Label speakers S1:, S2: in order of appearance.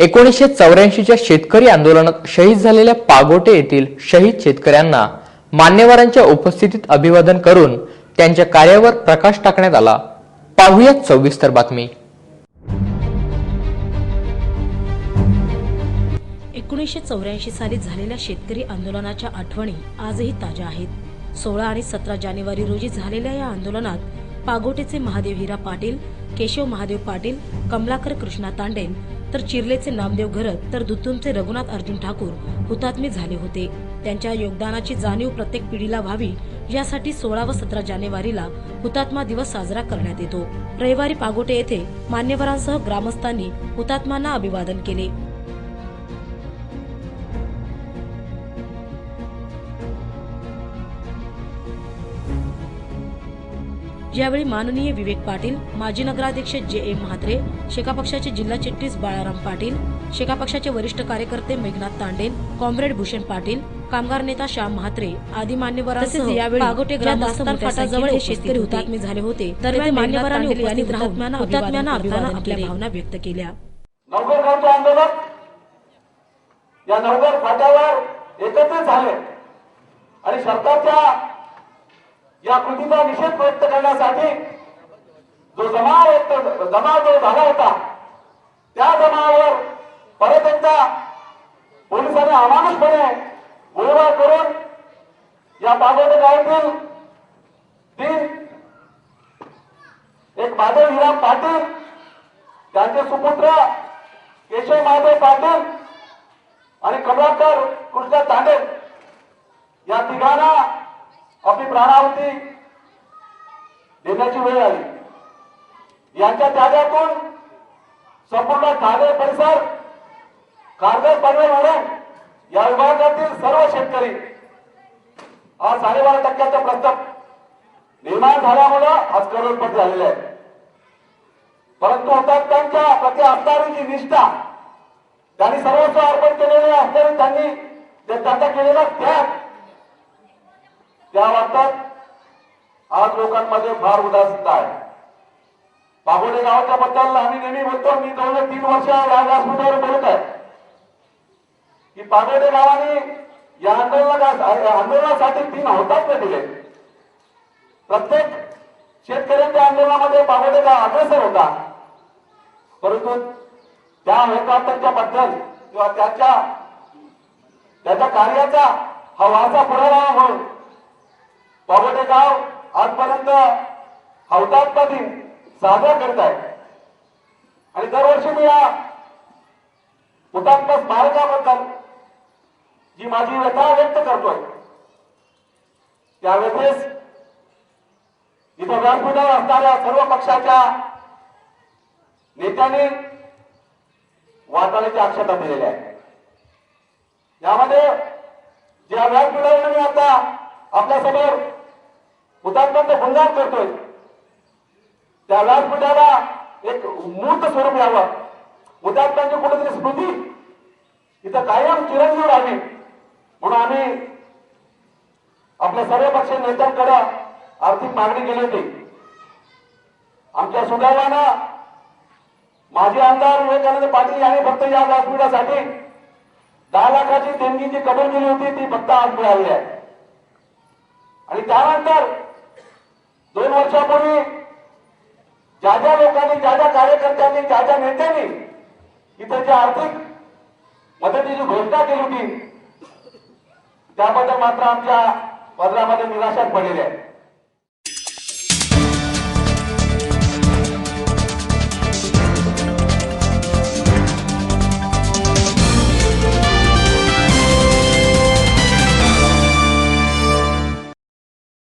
S1: 1984च्या शेतकरी आंदोलनात शहीद झालेल्या पागोटे येथील शहीद शेतकऱ्यांना मान्यवरांच्या उपस्थितीत अभिवादन करून त्यांच्या कार्यावर प्रकाश टाकण्यात आला। पाहुयात सविस्तर बातमी।
S2: 1984 साली झालेल्या शेतकरी आंदोलनाच्या आठवणी आजही ताज्या आहेत। 16 आणि 17 जानेवारी रोजी झालेल्या या आंदोलनात पागोटेचे महादेव हिरा पाटील, केशव महादेव पाटील, कमलाकर कृष्णा तांडेल, तर चिर्लेचे नामदेव घरत, तर दुतुमचे रघुनाथ अर्जुन ठाकूर हुतात्मे झाले होते। त्यांच्या योगदानाची जाणीव प्रत्येक पिढीला व्हावी यासाठी 16 व 17 जानेवारीला हुतात्मा दिवस साजरा करण्यात येतो। रविवारी पागोटे येथे मान्यवरांसह ग्रामस्थांनी हुतात्म्यांना अभिवादन केले। यावेळी माननीय विवेक पाटील, माजी नगराध्यक्ष जे.ए. म्हात्रे, शेका पक्षाचे जिल्हा चिटणीस बाळाराम पाटील, शेका पक्षाचे वरिष्ठ कार्यकर्ते मेघनाथ तांडेल, कॉम्रेड भूषण पाटील, कामगार नेता श्याम म्हात्रे आदी मान्यवरांसह यावेळी पागोटे ग्रामस्थान फाटाजवळ हे शेतकरी हुतात्मे झाले होते। तर मान्यवरांनी उपस्थित राहून हुतात्म्यांना अभिवादन आपल्या भावना व्यक्त केल्या।
S3: नवगरगावचे आंदोलन या नवगर फाट्यावर एकत्रित झाले आणि सरकारच्या या कृतीचा निषेध व्यक्त करण्यासाठी जो जमाव झाला होता त्या जमावावर परत एकदा पोलिसांनी अमानुषपणे गोळीबार करून या पागोटे गावातील एक माधव हिरा पाटील, त्यांचे सुपुत्र केशव महादेव पाटील आणि कमलाकर कृष्णा तांडेल या तिघांना आपली प्राणाहुती देण्याची वेळ आली। यांच्या त्यागातून संपूर्ण ठाणे परिसर, कारगर पनवेल या विभागातील सर्व शेतकरी आज 12.5% प्रस्ताव निर्माण झाल्यामुळे आज करोडपती झालेले आहे। परंतु हुतात्म्यांच्या प्रति असणारी जी निष्ठा, त्यांनी सर्वस्व अर्पण केलेले असणारे त्यांनी त्यांचा केलेला त्याग, त्या वाटतात आज लोकांमध्ये फार उदासीनता आहे। पागोटे गावाच्या बद्दल आम्ही नेहमी बोलतो, मी जवळ 3 वर्ष या व्यासपीठावर बोलत आहे की पागोटे गावाने या आंदोलनासाठी 3 हुतात्मे दिले। प्रत्येक शेतकऱ्यांच्या आंदोलनामध्ये पागोटे गाव अग्रेसर होता, परंतु त्या हुतात्म्यांच्या बद्दल किंवा त्याच्या कार्याचा हा वारसा पुढे राहावा म्हणून पागोटे गाव आजपर्यंत हुतात्मा दिन साजरा करत आहे। आणि दरवर्षी मी या हुतात्मा स्मारकाबद्दल जी माझी व्यथा व्यक्त करतोय, त्या व्यथेस इथं व्यासपीठावर असणाऱ्या सर्व पक्षाच्या नेत्यांनी वाटाण्याची अक्षता दिलेली आहे। यामध्ये ज्या व्यासपीठावर मी आता आपल्या समोर हुतात्म्यांचं गुणगान करतोय, त्या व्यासपीठाला एक मूर्त स्वरूप यावं, हुतात्म्यांची कुठेतरी स्मृती इथं कायम चिरंजीव राहावी म्हणून आम्ही आपल्या सर्व पक्ष नेत्यांकडे आर्थिक मागणी केली होती। आमच्या सुदैवानं माजी आमदार विवेकानंद पाटील यांनी फक्त या व्यासपीठासाठी 10 लाखाची देणगी जी कबूल केली होती ती फक्त आज मिळाली आहे। आणि त्यानंतर 2 वर्षापूर्वी ज्या लोकांनी, ज्या कार्यकर्त्यांनी, ज्या नेत्यांनी इथे जी आर्थिक मदतीची घोषणा केली होती त्याबद्दल मात्र आमच्या पदरामध्ये निराशा पडलेली आहे।